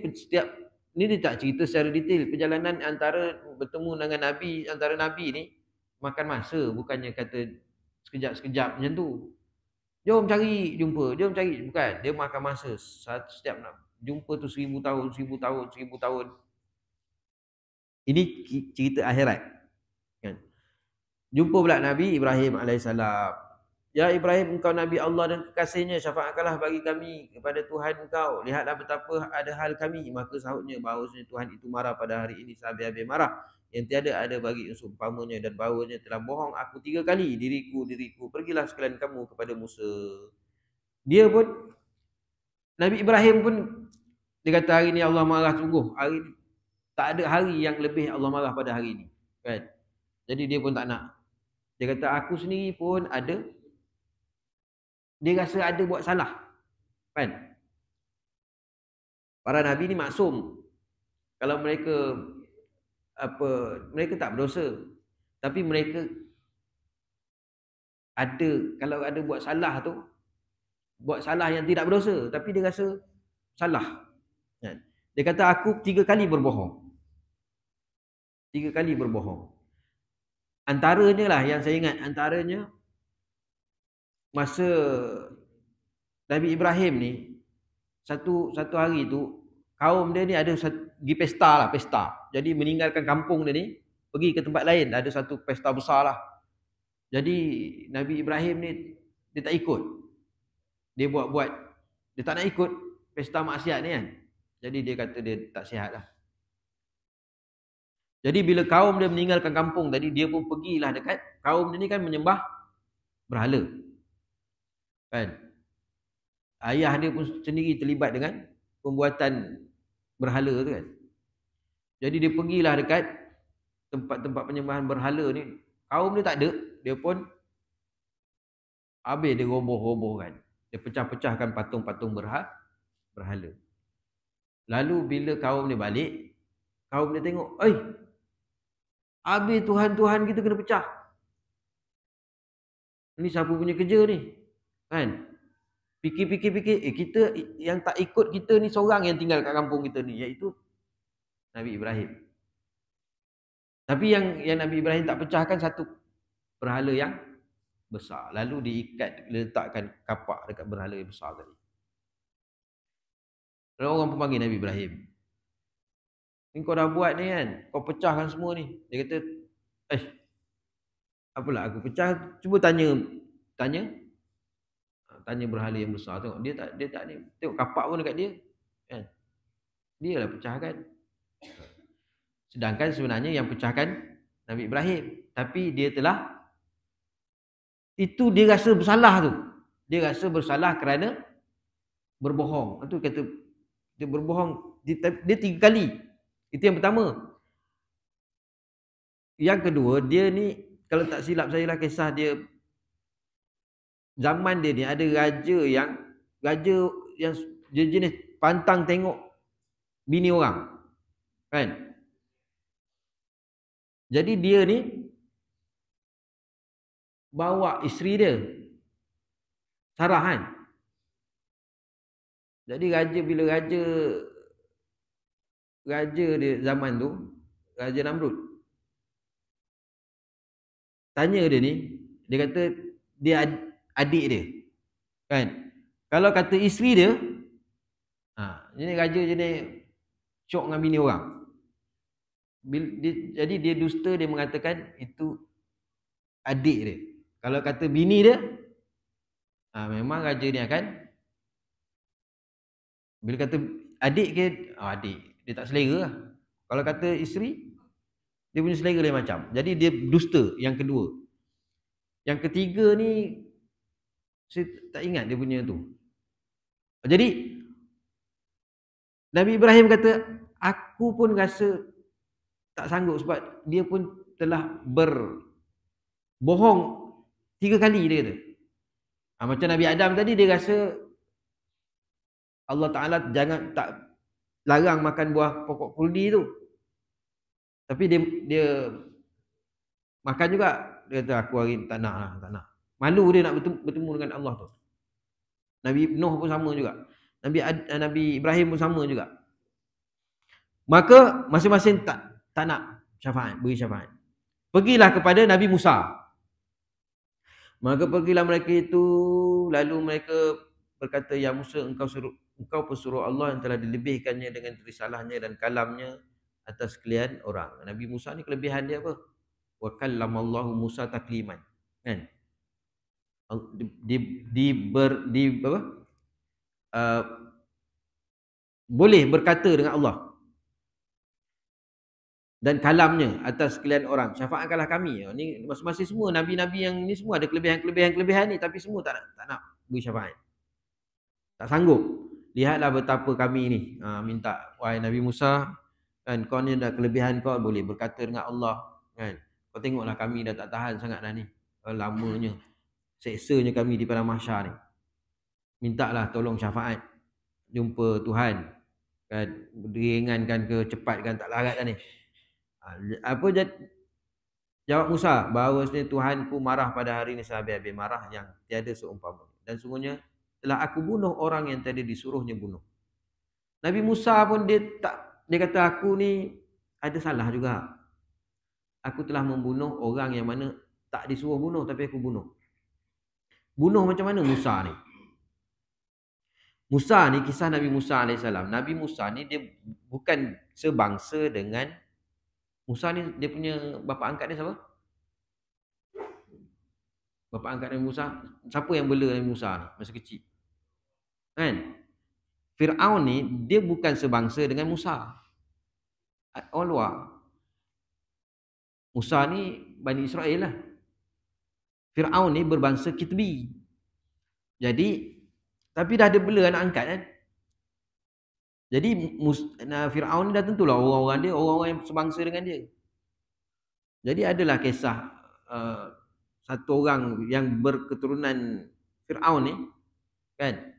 dia tak cerita secara detail perjalanan antara bertemu dengan Nabi, antara Nabi ni makan masa, bukannya kata sekejap-sekejap macam tu. Jom cari jumpa, jom cari, bukan. Dia makan masa setiap jumpa tu 1000 tahun, 1000 tahun, 1000 tahun. Ini cerita akhirat. Kan? Jumpa pula Nabi Ibrahim alaihissalam. Ya Ibrahim, engkau Nabi Allah dan kekasihnya, syafaatkanlah bagi kami kepada Tuhan engkau. Lihatlah betapa ada hal kami. Maka sahutnya bahawasanya Tuhan itu marah pada hari ini sehabis-habis marah, yang tiada ada bagi umpamanya, dan bahawanya telah bohong aku 3 kali. Diriku, pergilah sekalian kamu kepada Musa. Dia pun, Nabi Ibrahim pun, dia kata hari ni Allah marah sungguh. Hari ni tak ada hari yang lebih Allah marah pada hari ni. Kan? Jadi dia pun tak nak. Dia kata aku sendiri pun ada, dia rasa ada buat salah. Kan? Para Nabi ni maksum. Kalau mereka tak berdosa. Tapi mereka ada, kalau ada buat salah tu, buat salah yang tidak berdosa, tapi dia rasa salah. Kan? Dia kata aku 3 kali berbohong. 3 kali berbohong. Antaranya lah yang saya ingat, antaranya masa Nabi Ibrahim ni, satu hari tu kaum dia ni ada pergi pesta lah, pesta. Jadi meninggalkan kampung dia ni, pergi ke tempat lain, ada satu pesta besar lah. Jadi Nabi Ibrahim ni dia tak ikut. Dia buat-buat, dia tak nak ikut pesta maksiat ni kan. Jadi dia kata dia tak sihat lah. Jadi bila kaum dia meninggalkan kampung tadi, dia pun pergilah dekat kaum dia ni kan menyembah berhala. Kan? Ayah dia pun sendiri terlibat dengan pembuatan berhala tu kan. Jadi dia pergilah dekat tempat-tempat penyembahan berhala ni. Kaum dia tak ada, dia pun habis dia roboh-roboh kan. Dia pecah-pecahkan patung-patung berhala. Lalu bila kaum dia balik, kaum dia tengok, habis Tuhan-Tuhan kita kena pecah. Ini siapa punya kerja ni? Kan? Fikir-fikir, kita yang tak ikut kita ni seorang yang tinggal kat kampung kita ni, iaitu Nabi Ibrahim. Tapi yang Nabi Ibrahim tak pecahkan satu berhala yang besar. Lalu letakkan kapak dekat berhala yang besar tadi. Lalu orang pun panggil Nabi Ibrahim. Ni kau dah buat ni kan, kau pecahkan semua ni. Dia kata, apalah aku pecah, cuba tanya berhala yang besar, tengok dia tak ni, tengok kapak pun dekat dia kan, dia lah pecahkan. Sedangkan sebenarnya yang pecahkan Nabi Ibrahim, tapi dia rasa bersalah tu, dia rasa bersalah kerana berbohong. Itu kata dia berbohong, dia 3 kali. Itu yang pertama. Yang kedua, dia ni kalau tak silap saya lah kisah dia, zaman dia ni ada raja yang jenis pantang tengok bini orang. Kan? Jadi dia ni bawa isteri dia Sarah kan. Jadi bila raja dia zaman tu, Raja Namrud tanya dia ni, dia kata dia adik dia. Kan? Kalau kata isteri dia, ini raja jenis syok dengan bini orang. Jadi dia dusta, dia mengatakan itu adik dia. Kalau kata bini dia, memang raja ni akan, bila kata adik ke, adik, dia tak selera lah. Kalau kata isteri, dia punya selera lain macam. Jadi dia dusta yang kedua. Yang ketiga ni saya tak ingat dia punya tu. Jadi Nabi Ibrahim kata, aku pun rasa tak sanggup sebab dia pun telah Bohong 3 kali dia kata. Macam Nabi Adam tadi dia rasa Allah Ta'ala jangan tak larang makan buah pokok kuldi tu. Tapi dia makan juga. Dia kata aku hari ni tak nak lah, tak nak. Malu dia nak bertemu dengan Allah tu. Nabi Nuh pun sama juga. Nabi Ibrahim pun sama juga. Maka masing-masing tak nak syafaat, beri syafaat. Pergilah kepada Nabi Musa. Maka pergilah mereka itu, lalu mereka berkata, ya Musa, engkau pesuruh Allah yang telah dilebihkannya dengan risalahnya dan kalamnya atas sekalian orang. Nabi Musa ni kelebihan dia apa? Wa kallamallahu Musa takliman. Kan? Boleh berkata dengan Allah dan kalamnya atas sekalian orang. Syafaatkanlah kami. Ni masing-masing semua nabi-nabi yang ni semua ada kelebihan ni, tapi semua tak nak beri syafaat. Tak sanggup. Lihatlah betapa kami ni minta, wahai Nabi Musa, kan kau ni dah kelebihan kau boleh berkata dengan Allah, kan. Kau tengoklah kami dah tak tahan sangat dah ni. Lamanya seksanya kami di padang mahsyar ni. Mintalah tolong syafaat jumpa Tuhan, kan, ringankan ke cepatkan, tak larat dah ni. Apa jawab Musa? Bahawasanya Tuhanku marah pada hari ini sehabis-habis marah yang tiada seumpama. Dan sungguhnya telah aku bunuh orang yang tadi disuruhnya bunuh. Nabi Musa pun dia kata aku ni ada salah juga. Aku telah membunuh orang yang mana tak disuruh bunuh tapi aku bunuh. Bunuh macam mana Musa ni? Musa ni, kisah Nabi Musa AS. Nabi Musa ni dia bukan sebangsa dengan Musa ni. Dia punya bapa angkat dia siapa? Bapa angkat Nabi Musa. Siapa yang bela Nabi Musa ni masa kecil? Kan? Fir'aun ni dia bukan sebangsa dengan Musa. Orang luar. Musa ni Bani Israel lah. Fir'aun ni berbangsa Kitbi. Jadi tapi dah ada bela anak angkat kan. Jadi Fir'aun ni dah tentulah orang-orang dia, orang-orang yang sebangsa dengan dia. Jadi adalah kisah satu orang yang berketurunan Fir'aun ni, kan.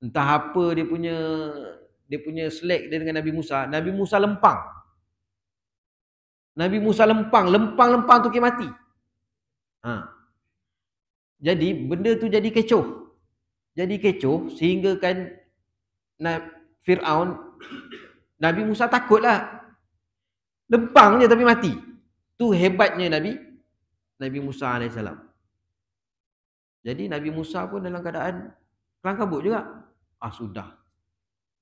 Entah apa dia punya selek dia dengan Nabi Musa. Nabi Musa lempang. Nabi Musa lempang tu ke mati. Jadi benda tu jadi kecoh. Sehingga kan Fir'aun, Nabi Musa takutlah. Lempang je tapi mati. Tu hebatnya Nabi Musa AS. Jadi Nabi Musa pun dalam keadaan kelang kabut juga. Sudah.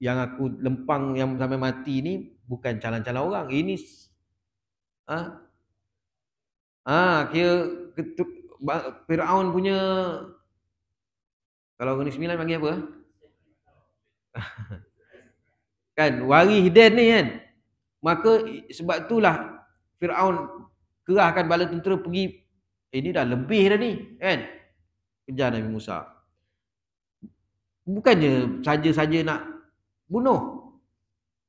Yang aku lempang yang sampai mati ni bukan calon-calon orang. Ini kira Fir'aun punya, kalau Negeri Sembilan panggil apa? Kan, wari hiden ni kan. Maka sebab itulah Fir'aun kerahkan bala tentera pergi. Ini dah lebih dah ni, kan. Kejar Nabi Musa. Bukannya saja-saja nak bunuh.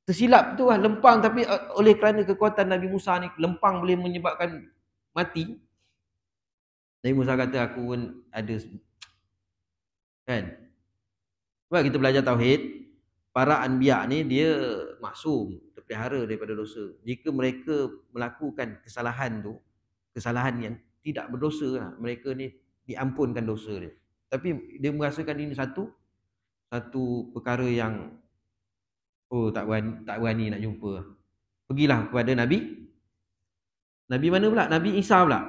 Tersilap tu lah, lempang. Tapi oleh kerana kekuatan Nabi Musa ni, lempang boleh menyebabkan mati. Nabi Musa kata aku pun ada, kan. Sebab kita belajar tauhid, para anbiya ni dia maksum, terpelihara daripada dosa. Jika mereka melakukan kesalahan tu, kesalahan yang tidak berdosa lah, mereka ni diampunkan dosa dia. Tapi dia merasakan ini satu perkara yang tak berani nak jumpa. Pergilah kepada Nabi mana pula? Nabi Isa pula.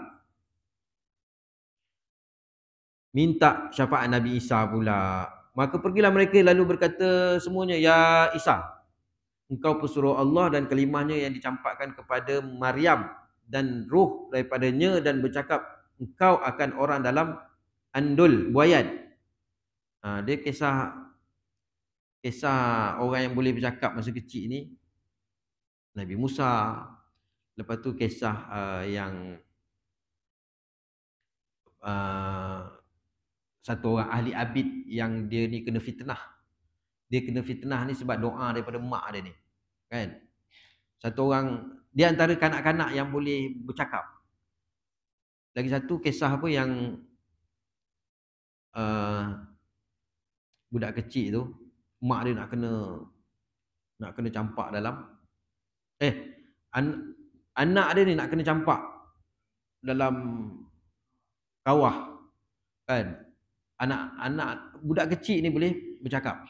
Minta syafaat Nabi Isa pula. Maka pergilah mereka lalu berkata semuanya, ya Isa, engkau pesuruh Allah dan kalimahnya yang dicampakkan kepada Maryam dan ruh daripadanya, dan bercakap engkau akan orang dalam andul buayan. Dia kisah orang yang boleh bercakap masa kecil ni, Nabi Musa. Lepas tu kisah yang satu orang ahli abid yang dia ni kena fitnah. Dia kena fitnah ni sebab doa daripada mak dia ni, kan. Satu orang, dia antara kanak-kanak yang boleh bercakap. lagi satu kisah apa yang budak kecil tu, mak dia nak kena campak dalam anak dia ni nak kena campak dalam kawah kan. Anak budak kecil ni boleh bercakap,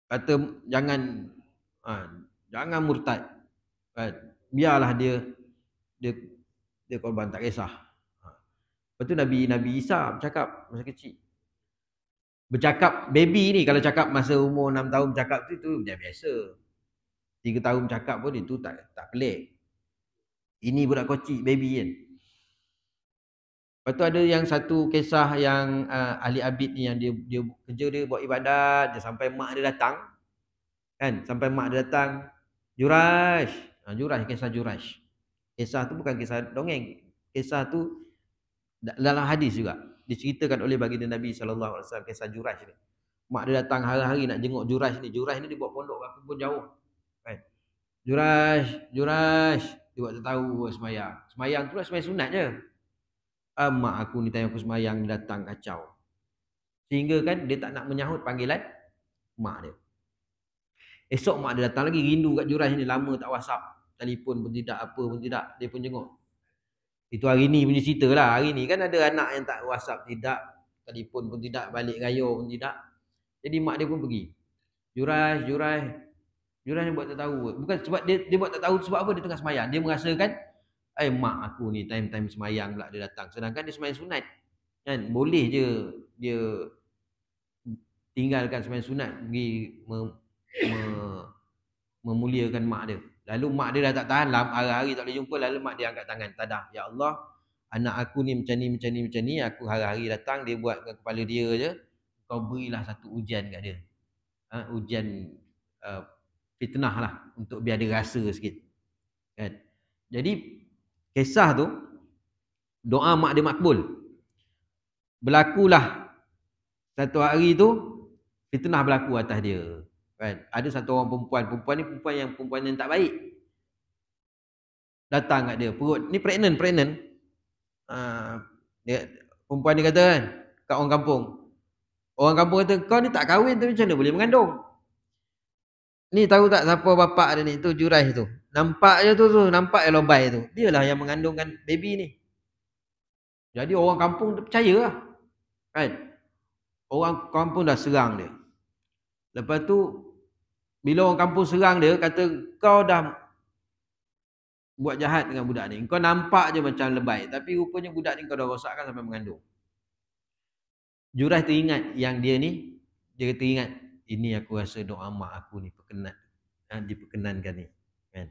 kata jangan murtad kan, biarlah dia korban, tak kisah. Lepas tu Nabi Isa bercakap masa kecil. Bercakap baby ni, kalau cakap masa umur 6 tahun bercakap tu dah biasa. 3 tahun bercakap pun itu tak pelik. Ini budak kecil baby kan. Lepas tu ada yang satu kisah yang ahli abid ni, yang dia kerja, dia buat ibadat, dia sampai mak dia datang kan, sampai mak dia datang, Jurash, kisah Jurash. Kisah tu bukan kisah dongeng, kisah tu dalam hadis juga diceritakan oleh baginda Nabi SAW, kisah Jurash ni. Mak dia datang hari-hari nak jenguk Jurash ni. Jurash ni dia buat pondok kat kebun jauh kan. Jurash dia buat tak tahu semayang tu lah, semayang sunat je. Mak aku ni tanya aku semayang, dia datang kacau. Sehingga kan dia tak nak menyahut panggilan mak dia. Esok mak dia datang lagi, rindu kat Jurash ni, lama tak WhatsApp, telefon pun tidak, apa pun tidak, dia pun jenguk. Itu hari ni punya cerita lah. Hari ni kan ada anak yang tak WhatsApp tidak, telefon pun tidak, balik raya pun tidak. Jadi mak dia pun pergi. Jurash ni buat tak tahu. Bukan sebab dia buat tak tahu sebab apa, dia tengah semayang. Dia merasakan mak aku ni time semayang pula dia datang, sedangkan dia semayang sunat kan. Boleh je dia tinggalkan semayang sunat pergi memuliakan mak dia. Lalu mak dia dah tak tahan, hari-hari tak boleh jumpa. Lalu mak dia angkat tangan, tadah, ya Allah, anak aku ni macam ni, aku hari-hari datang, dia buat kat kepala dia je, kau berilah satu ujian kat dia, ujian fitnah lah, untuk biar dia rasa sikit kan. Jadi kisah tu, doa mak dia makbul. Berlakulah satu hari tu fitnah berlaku atas dia kan. Ada satu orang perempuan ni perempuan yang tak baik, datang kat dia, perut ni pregnant. Perempuan ni kata kan kat orang kampung kata, kau ni tak kahwin tapi macam mana boleh mengandung? Ni tahu tak siapa bapak dia ni? Tu Jurash tu. Nampak je tu, nampak je lobai tu. Dialah yang mengandungkan baby ni. Jadi orang kampung percaya lah kan. Orang kampung dah serang dia. Lepas tu bila orang kampung serang dia, kata kau dah buat jahat dengan budak ni. Kau nampak je macam lebay, tapi rupanya budak ni kau dah rosakkan sampai mengandung. Jurash teringat yang dia teringat, ini aku rasa doa mak aku ni diperkenankan ni kan.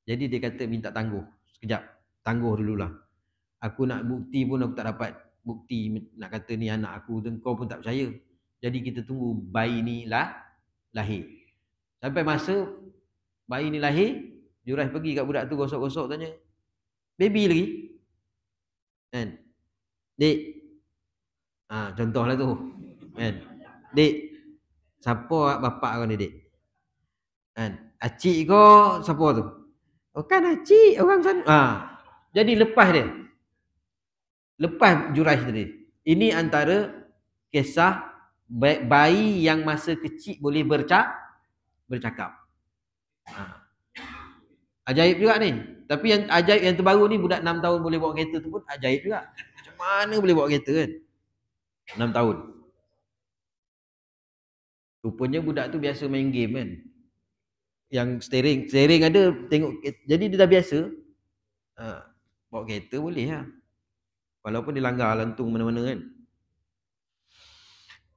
Jadi dia kata minta tangguh sekejap, tangguh dululah. Aku nak bukti pun aku tak dapat bukti, nak kata ni anak aku tu, kau pun tak percaya. Jadi kita tunggu bayi ni lahir. Sampai masa bayi ni lahir, Jurash pergi kat budak tu, gosok-gosok, tanya, baby lagi kan, dek, contohlah tu kan, dek, siapa bapak kau ni dek kan? Acik kau siapa tu? Oh kan acik orang sana. Jadi lepas Jurash tadi. Ini antara kisah bayi yang masa kecil boleh bercakap. Ajaib juga ni. Tapi yang ajaib yang terbaru ni, budak 6 tahun boleh bawa kereta tu pun ajaib juga. Macam mana boleh bawa kereta kan? 6 tahun. Rupanya budak tu biasa main game kan. Yang steering ada, tengok, jadi dia dah biasa. Bawa kereta boleh lah. Walaupun dia langgar lantung mana-mana kan.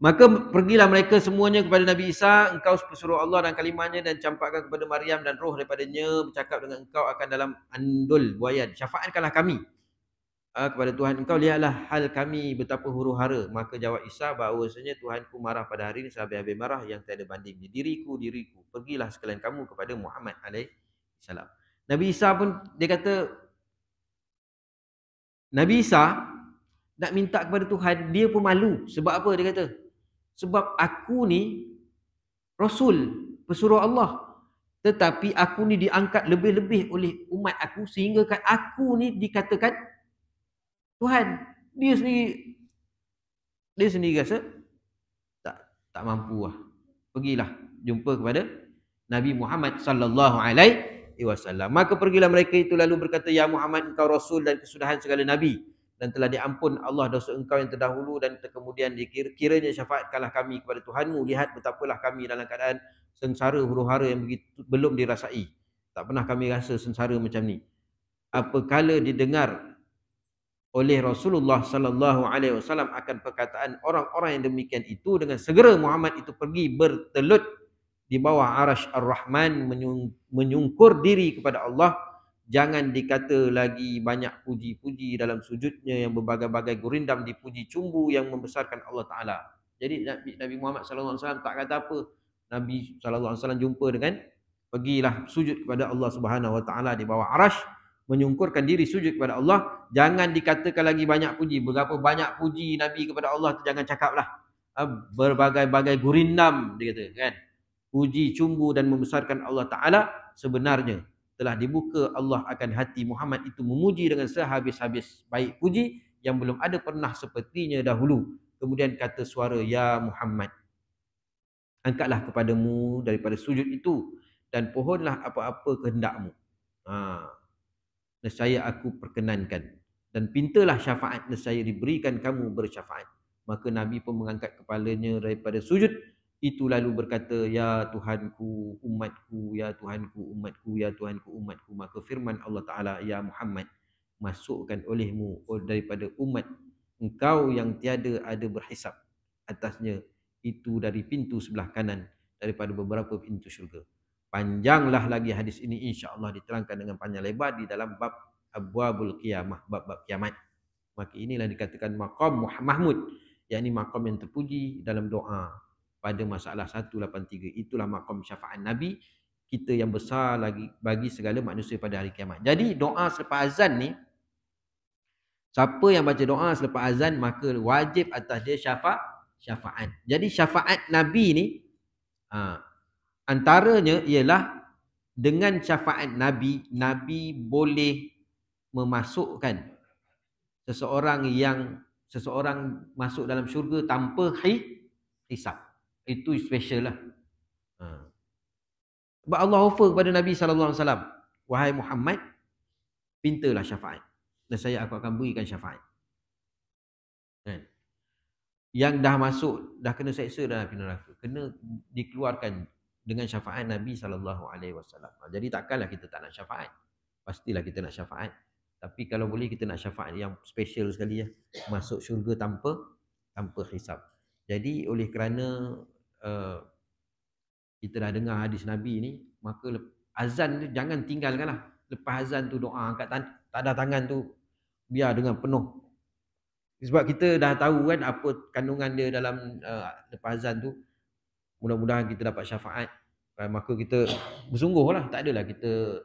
Maka pergilah mereka semuanya kepada Nabi Isa, engkau pesuruh Allah dan kalimahnya, dan campakkan kepada Maryam dan roh daripadanya, bercakap dengan engkau akan dalam andul buaya. Syafaatkanlah kami kepada Tuhan engkau, lihatlah hal kami betapa huru-hara. Maka jawab Isa, bahawasanya Tuhanku marah pada hari ini sehabis-habis marah yang tiada banding. Diriku, pergilah sekalian kamu kepada Muhammad alaihissalam. Nabi Isa pun dia kata, Nabi Isa nak minta kepada Tuhan, dia pun malu. Sebab apa dia kata? Sebab aku ni Rasul, pesuruh Allah, tetapi aku ni diangkat lebih-lebih oleh umat aku, sehingga kan aku ni dikatakan Tuhan dia sendiri rasa tak mampu lah. Pergilah jumpa kepada Nabi Muhammad sallallahu alaihi wasallam. Maka pergilah mereka itu lalu berkata, ya Muhammad, engkau rasul dan kesudahan segala nabi, dan telah diampun Allah dosa engkau yang terdahulu, dan kemudian kiranya syafaatkanlah kami kepada Tuhanmu. Lihat betapalah kami dalam keadaan sengsara huru-hara yang begitu belum dirasai. Tak pernah kami rasa sengsara macam ni. Apakala didengar oleh Rasulullah sallallahu alaihi wasallam akan perkataan orang-orang yang demikian itu, dengan segera Muhammad itu pergi bertelut di bawah arasy Ar-Rahman, menyungkur diri kepada Allah. Jangan dikata lagi banyak puji-puji dalam sujudnya, yang berbagai-bagai gurindam dipuji cumbu yang membesarkan Allah Ta'ala. Jadi Nabi Muhammad sallallahu alaihi wasallam tak kata apa. Nabi sallallahu alaihi wasallam jumpa dengan, pergilah sujud kepada Allah Subhanahu wa Ta'ala di bawah arasy, menyungkurkan diri sujud kepada Allah. Jangan dikatakan lagi banyak puji. Berapa banyak puji Nabi kepada Allah tu jangan cakaplah. Berbagai-bagai gurindam dia kata kan. Puji, cumbu dan membesarkan Allah Ta'ala. Sebenarnya telah dibuka Allah akan hati Muhammad itu memuji dengan sehabis-habis baik puji yang belum ada pernah sepertinya dahulu. Kemudian kata suara, ya Muhammad, angkatlah kepadamu daripada sujud itu dan pohonlah apa-apa kehendakmu. Nescaya aku perkenankan, dan pintalah syafaat, nescaya diberikan kamu bersyafaat. Maka Nabi pun mengangkat kepalanya daripada sujud itu lalu berkata, ya Tuhanku umatku, ya Tuhanku umatku, ya Tuhanku umatku. Maka firman Allah Ta'ala, ya Muhammad, masukkan olehmu daripada umat engkau yang tiada ada berhisab atasnya itu dari pintu sebelah kanan daripada beberapa pintu syurga. Panjanglah lagi hadis ini, insya-Allah diterangkan dengan panjang lebar di dalam bab Abwabul Qiyamah, bab-bab kiamat. Maka inilah dikatakan maqam Mahmud, yakni maqam yang terpuji dalam doa pada masalah 183. Itulah maqam syafaat Nabi kita yang besar lagi bagi segala manusia pada hari kiamat. Jadi doa selepas azan ni, siapa yang baca doa selepas azan maka wajib atas dia syafaat. Jadi syafaat Nabi ni antaranya ialah dengan syafaat Nabi, Nabi boleh memasukkan seseorang masuk dalam syurga tanpa hisab. Itu special lah. Sebab Allah offer kepada Nabi SAW, wahai Muhammad, pintalah syafaat, dan saya aku akan berikan syafaat. Yang dah masuk, dah kena seksa dalam api neraka, kena dikeluarkan dengan syafaat Nabi SAW. Jadi takkanlah kita tak nak syafaat. Pastilah kita nak syafaat. Tapi kalau boleh kita nak syafaat yang special sekali ya. Masuk syurga tanpa hisab. Jadi oleh kerana kita dah dengar hadis Nabi ni, maka azan tu jangan tinggalkanlah. Lepas azan tu doa, angkat tanda tangan tu biar dengan penuh. Sebab kita dah tahu kan apa kandungan dia dalam lepas azan tu. Mudah-mudahan kita dapat syafaat. Maka kita bersungguhlah, tak adalah kita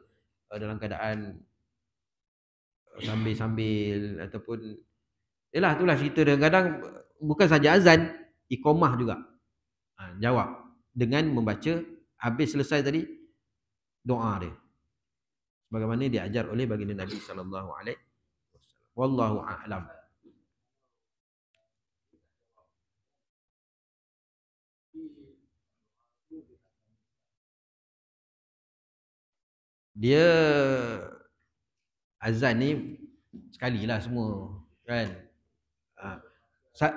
dalam keadaan sambil-sambil ataupun yalah itulah cerita dia. Kadang bukan saja azan, iqamah juga. Jawab dengan membaca habis selesai tadi doa dia. Sebagaimana diajar oleh baginda Nabi sallallahu alaihi wasallam. Wallahu a'lam. Dia azan ni sekalilah semua kan.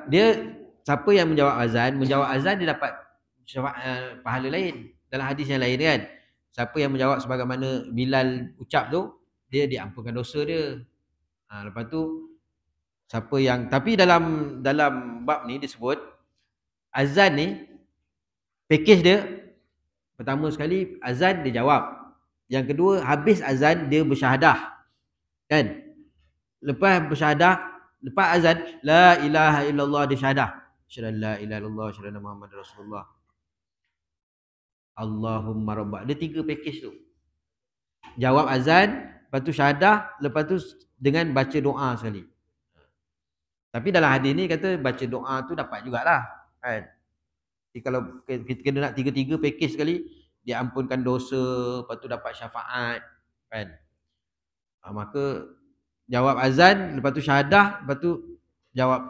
Dia siapa yang menjawab azan dia dapat pahala lain. Dalam hadis yang lain kan, siapa yang menjawab sebagaimana Bilal ucap tu, dia diampunkan dosa dia. Lepas tu siapa yang, tapi dalam bab ni disebut azan ni pakej dia, pertama sekali azan dia jawab. Yang kedua, habis azan dia bersyahadah. Kan? Lepas bersyahadah, lepas azan, la ilaha illallah dia syahadah. Asyhadu an la ilaha illallah, asyhadu anna Muhammadar Rasulullah. Allahumma rabbak. Dia 3 pakej tu. Jawab azan, lepas tu syahadah, lepas tu dengan baca doa sekali. Tapi dalam hadis ni kata baca doa tu dapat jugalah. Kan? Jadi kalau kita kena nak 3 pakej sekali, diampunkan dosa, lepas tu dapat syafaat, kan? Maka jawab azan, lepas tu syahadah, lepas tu jawab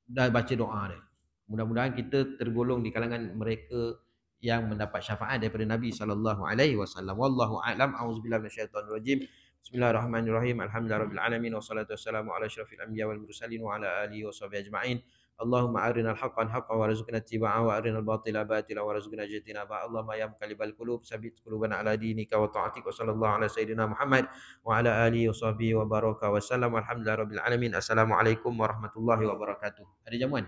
dah baca doa dia. Mudah-mudahan kita tergolong di kalangan mereka yang mendapat syafaat daripada Nabi sallallahu alaihi wasallam. Wallahu a'lam. Auzubillahi minasyaitonir rajim. Bismillahirrahmanirrahim. Alhamdulillahirabbil alamin wassalatu wassalamu ala asyrafil anbiya wal mursalin wa ala alihi washabihi ajma'in. Allahumma arinal haqqan haqqan warzuqna ittiba'ahu wa arinal batila batila warzuqna ijtinaba. Allahumma ya muqallibal qulub tsabbit qulubana ala dinika wa ta'atik. Wa sallallahu ala sayyidina Muhammad wa ala alihi washabihi wa baraka wa sallam. Alhamdulillahirabbil alamin. Assalamualaikum warahmatullahi wabarakatuh. Ada jamuan?